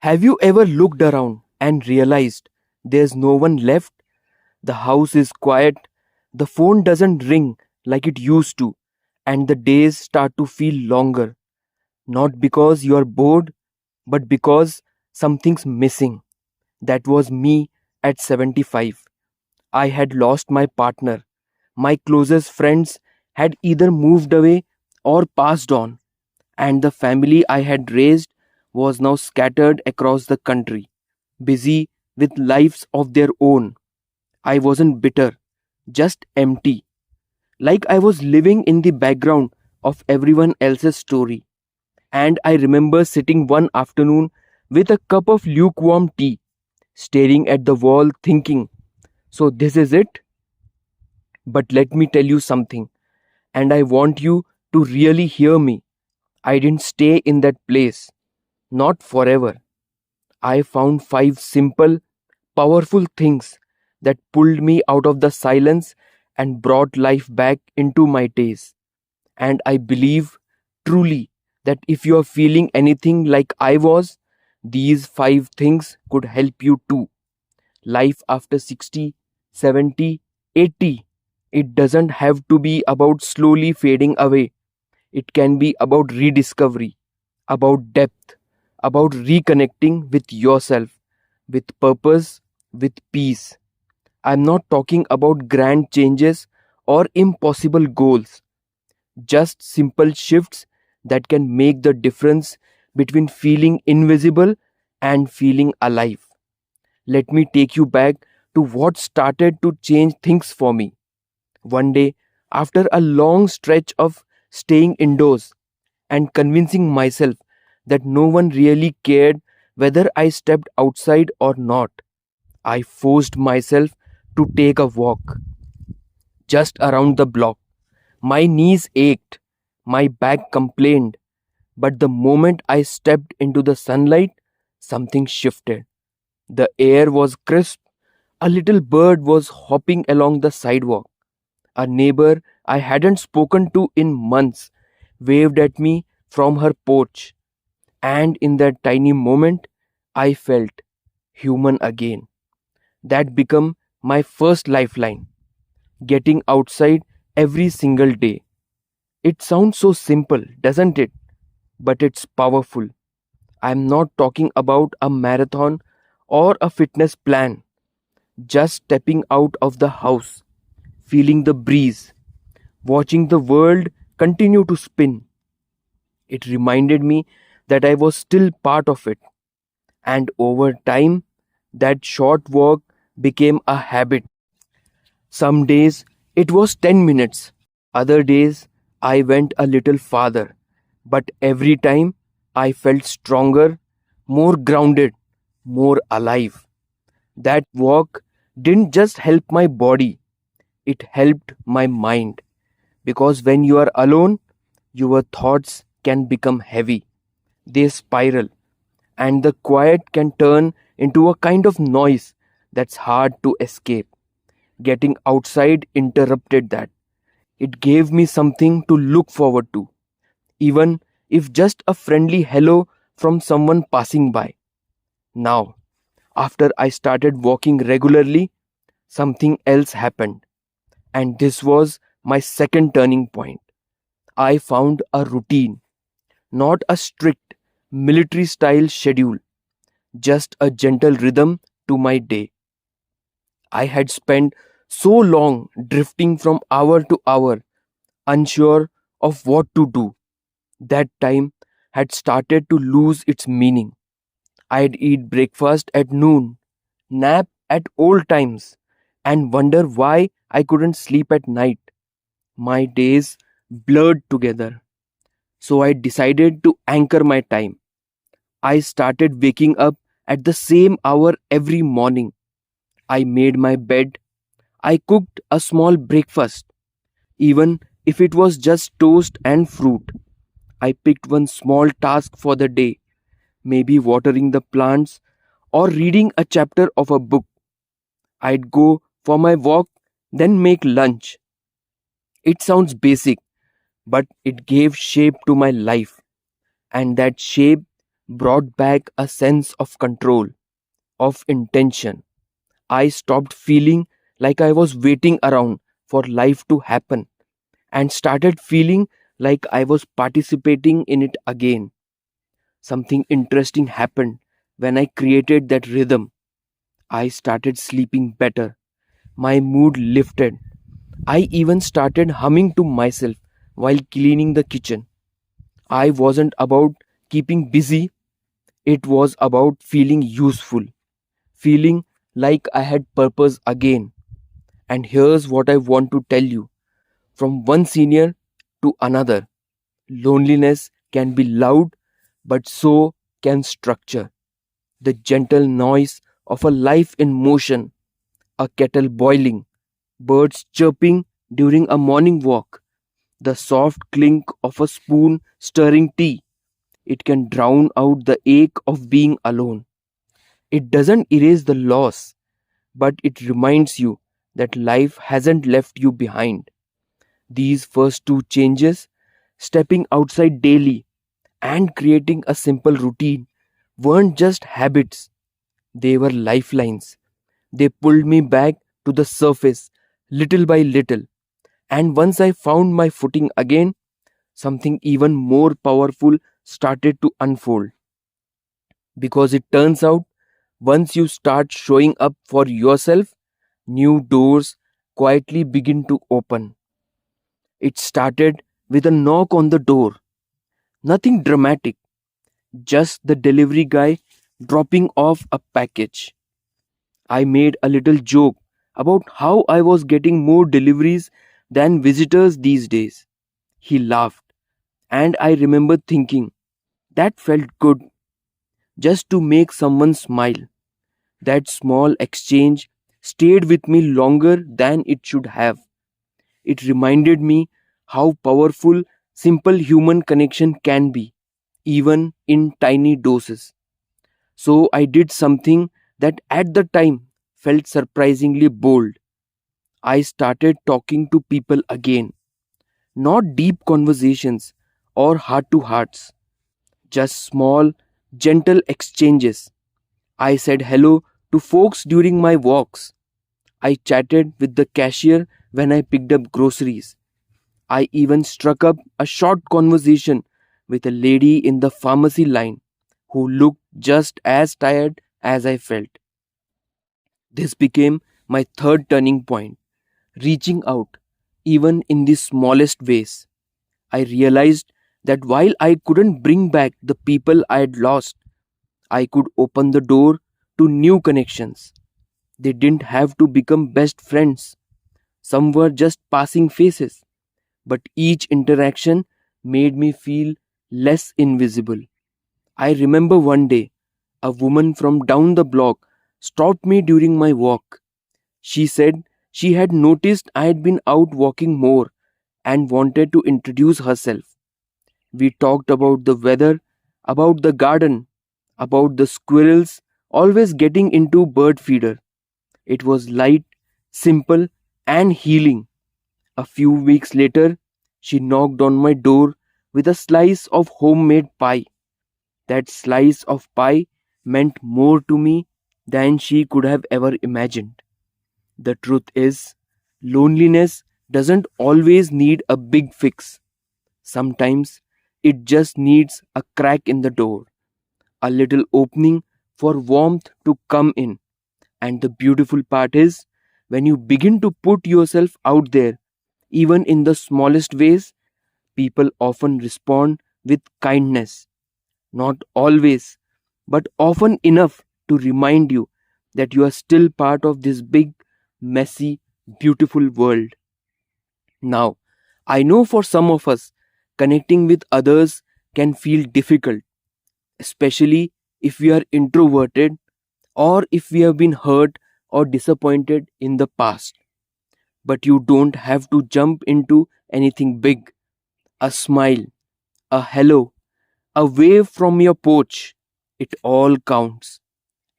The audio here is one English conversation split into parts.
Have you ever looked around and realized there's no one left? The house is quiet, the phone doesn't ring like it used to, and the days start to feel longer. Not because you're bored, but because something's missing. That was me at 75. I had lost my partner. My closest friends had either moved away or passed on, and the family I had raised was now scattered across the country, busy with lives of their own. I wasn't bitter, just empty, like I was living in the background of everyone else's story. And I remember sitting one afternoon with a cup of lukewarm tea, staring at the wall, thinking, so this is it? But let me tell you something, and I want you to really hear me. I didn't stay in that place, not forever. I found five simple, powerful things that pulled me out of the silence and brought life back into my days. And I believe truly that if you are feeling anything like I was, these five things could help you too. Life after 60, 70, 80. It doesn't have to be about slowly fading away. It can be about rediscovery, about depth, about reconnecting with yourself, with purpose, with peace. I'm not talking about grand changes or impossible goals, just simple shifts that can make the difference between feeling invisible and feeling alive. Let me take you back to what started to change things for me. One day, after a long stretch of staying indoors and convincing myself that no one really cared whether I stepped outside or not, I forced myself to take a walk just around the block. My knees ached, my back complained, but the moment I stepped into the sunlight, something shifted. The air was crisp, a little bird was hopping along the sidewalk. A neighbor I hadn't spoken to in months waved at me from her porch, and in that tiny moment, I felt human again. That became my first lifeline, getting outside every single day. It sounds so simple, doesn't it? But it's powerful. I'm not talking about a marathon or a fitness plan, just stepping out of the house, feeling the breeze, watching the world continue to spin. It reminded me that I was still part of it, and over time, that short walk became a habit. Some days it was 10 minutes, other days I went a little farther, but every time I felt stronger, more grounded, more alive. That walk didn't just help my body, it helped my mind. Because when you are alone, your thoughts can become heavy, they spiral, and the quiet can turn into a kind of noise that's hard to escape. Getting outside interrupted that. It gave me something to look forward to, even if just a friendly hello from someone passing by. Now, after I started walking regularly, something else happened, and this was my second turning point. I found a routine, not a strict military style schedule, just a gentle rhythm to my day. I had spent so long drifting from hour to hour, unsure of what to do. That time had started to lose its meaning. I'd eat breakfast at noon, nap at old times, and wonder why I couldn't sleep at night. My days blurred together. So I decided to anchor my time. I started waking up at the same hour every morning. I made my bed. I cooked a small breakfast, even if it was just toast and fruit. I picked one small task for the day, maybe watering the plants or reading a chapter of a book. I'd go for my walk, then make lunch. It sounds basic, but it gave shape to my life, and that shape brought back a sense of control, of intention. I stopped feeling like I was waiting around for life to happen and started feeling like I was participating in it again. Something interesting happened when I created that rhythm. I started sleeping better. My mood lifted. I even started humming to myself while cleaning the kitchen. I wasn't about keeping busy, it was about feeling useful, feeling like I had purpose again. And here's what I want to tell you, from one senior to another: loneliness can be loud, but so can structure. The gentle noise of a life in motion, a kettle boiling, birds chirping during a morning walk, the soft clink of a spoon stirring tea. It can drown out the ache of being alone. It doesn't erase the loss, but it reminds you that life hasn't left you behind. These first two changes, stepping outside daily and creating a simple routine, weren't just habits, they were lifelines. They pulled me back to the surface little by little. And once I found my footing again, something even more powerful started to unfold. Because it turns out, once you start showing up for yourself, new doors quietly begin to open. It started with a knock on the door. Nothing dramatic, just the delivery guy dropping off a package. I made a little joke about how I was getting more deliveries than visitors these days. He laughed, and I remember thinking, that felt good, just to make someone smile. That small exchange stayed with me longer than it should have. It reminded me how powerful simple human connection can be, even in tiny doses. So I did something that at the time felt surprisingly bold. I started talking to people again, not deep conversations or heart to hearts, just small, gentle exchanges. I said hello to folks during my walks. I chatted with the cashier when I picked up groceries. I even struck up a short conversation with a lady in the pharmacy line who looked just as tired as I felt. This became my third turning point, reaching out, even in the smallest ways. I realized that while I couldn't bring back the people I had lost, I could open the door to new connections. They didn't have to become best friends. Some were just passing faces, but each interaction made me feel less invisible. I remember one day, a woman from down the block stopped me during my walk. She said she had noticed I had been out walking more and wanted to introduce herself. We talked about the weather, about the garden, about the squirrels always getting into bird feeder. It was light, simple, and healing. A few weeks later, she knocked on my door with a slice of homemade pie. That slice of pie meant more to me than she could have ever imagined. The truth is, loneliness doesn't always need a big fix. Sometimes it just needs a crack in the door, a little opening for warmth to come in. And the beautiful part is, when you begin to put yourself out there, even in the smallest ways, people often respond with kindness. Not always, but often enough to remind you that you are still part of this big, messy, beautiful world. Now, I know for some of us, connecting with others can feel difficult, especially if we are introverted or if we have been hurt or disappointed in the past. But you don't have to jump into anything big. A smile, a hello, a wave from your porch, it all counts.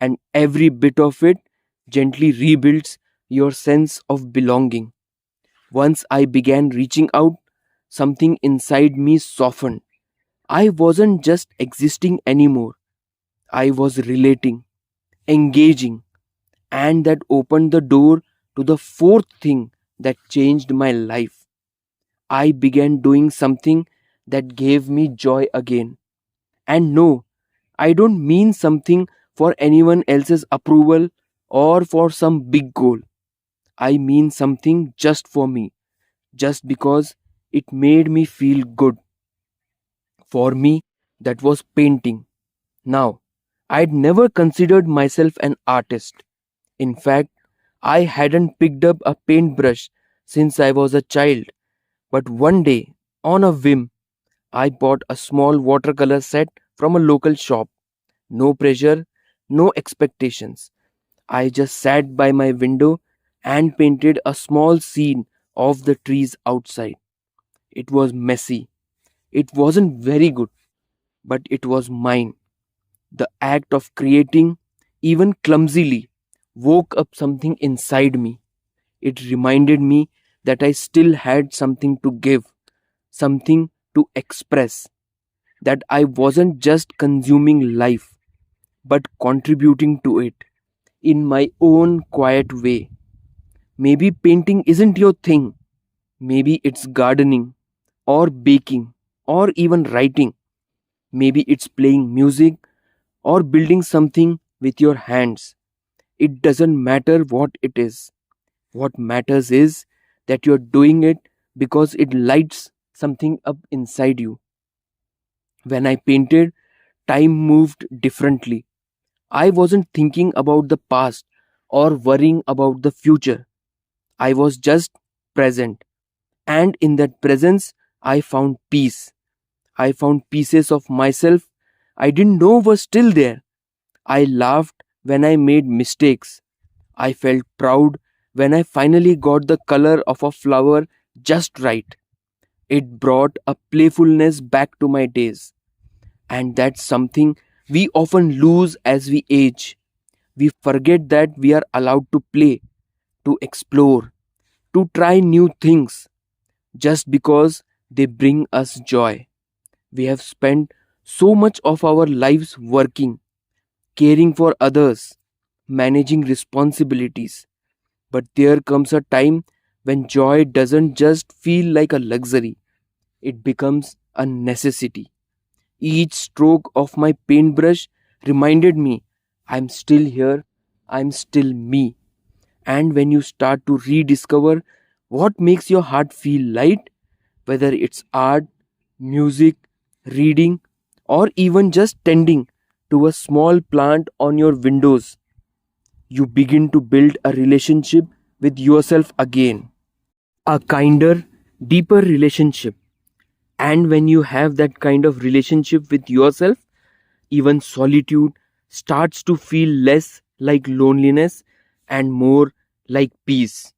And every bit of it gently rebuilds your sense of belonging. Once I began reaching out, something inside me softened. I wasn't just existing anymore. I was relating, engaging, and that opened the door to the fourth thing that changed my life. I began doing something that gave me joy again. And no, I don't mean something for anyone else's approval or for some big goal. I mean something just for me, just because it made me feel good. For me, that was painting. Now, I'd never considered myself an artist. In fact, I hadn't picked up a paintbrush since I was a child. But one day, on a whim, I bought a small watercolor set from a local shop. No pressure, no expectations. I just sat by my window and painted a small scene of the trees outside. It was messy. It wasn't very good, but it was mine. The act of creating, even clumsily, woke up something inside me. It reminded me that I still had something to give, something to express, that I wasn't just consuming life, but contributing to it in my own quiet way. Maybe painting isn't your thing. Maybe it's gardening, or baking, or even writing. Maybe it's playing music or building something with your hands. It doesn't matter what it is. What matters is that you're doing it because it lights something up inside you. When I painted, time moved differently. I wasn't thinking about the past or worrying about the future. I was just present. And in that presence, I found peace. I found pieces of myself I didn't know were still there. I laughed when I made mistakes. I felt proud when I finally got the color of a flower just right. It brought a playfulness back to my days. And that's something we often lose as we age. We forget that we are allowed to play, to explore, to try new things just because they bring us joy. We have spent so much of our lives working, caring for others, managing responsibilities. But there comes a time when joy doesn't just feel like a luxury, it becomes a necessity. Each stroke of my paintbrush reminded me I'm still here, I'm still me. And when you start to rediscover what makes your heart feel light, whether it's art, music, reading, or even just tending to a small plant on your windows, you begin to build a relationship with yourself again. A kinder, deeper relationship. And when you have that kind of relationship with yourself, even solitude starts to feel less like loneliness and more like peace.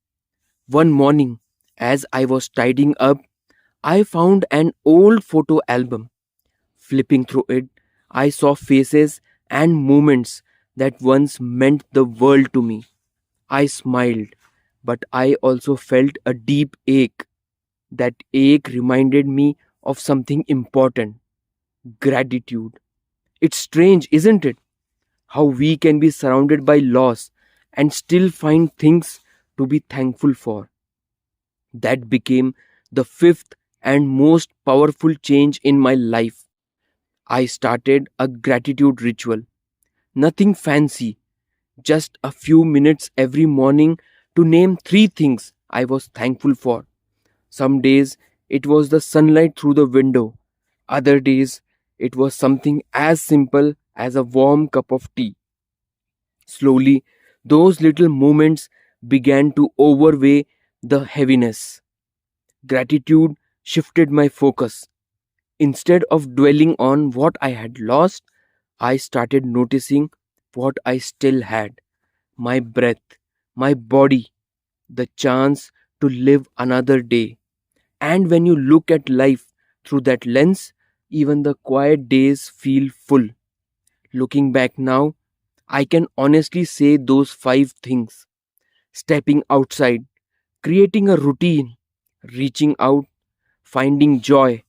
One morning, as I was tidying up, I found an old photo album. Flipping through it, I saw faces and moments that once meant the world to me. I smiled, but I also felt a deep ache. That ache reminded me of something important: gratitude. It's strange, isn't it? How we can be surrounded by loss and still find things to be thankful for. That became the fifth and most powerful change in my life. I started a gratitude ritual. Nothing fancy, just a few minutes every morning to name three things I was thankful for. Some days it was the sunlight through the window. Other days it was something as simple as a warm cup of tea. Slowly, those little moments began to overweigh the heaviness. Gratitude shifted my focus. Instead of dwelling on what I had lost, I started noticing what I still had: my breath, my body, the chance to live another day. And when you look at life through that lens, even the quiet days feel full. Looking back now, I can honestly say those five things: stepping outside, creating a routine, reaching out, finding joy,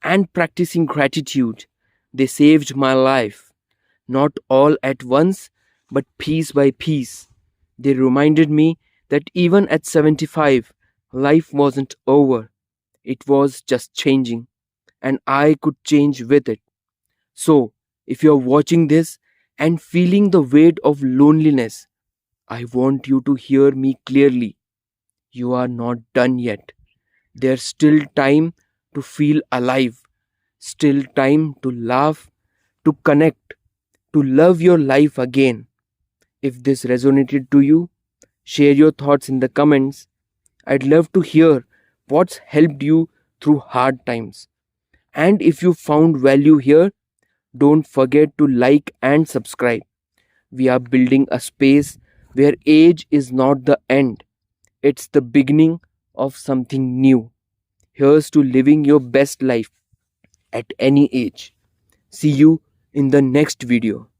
and practicing gratitude. They saved my life. not all at once, but piece by piece. They reminded me that even at 75, life wasn't over. It was just changing, and I could change with it. So, if you're watching this and feeling the weight of loneliness, I want you to hear me clearly. You are not done yet. There's still time to feel alive, still time to laugh, to connect, to love your life again. If this resonated to you, share your thoughts in the comments. I'd love to hear what's helped you through hard times. And if you found value here, don't forget to like and subscribe. We are building a space where age is not the end, it's the beginning of something new. Here's to living your best life at any age. See you in the next video.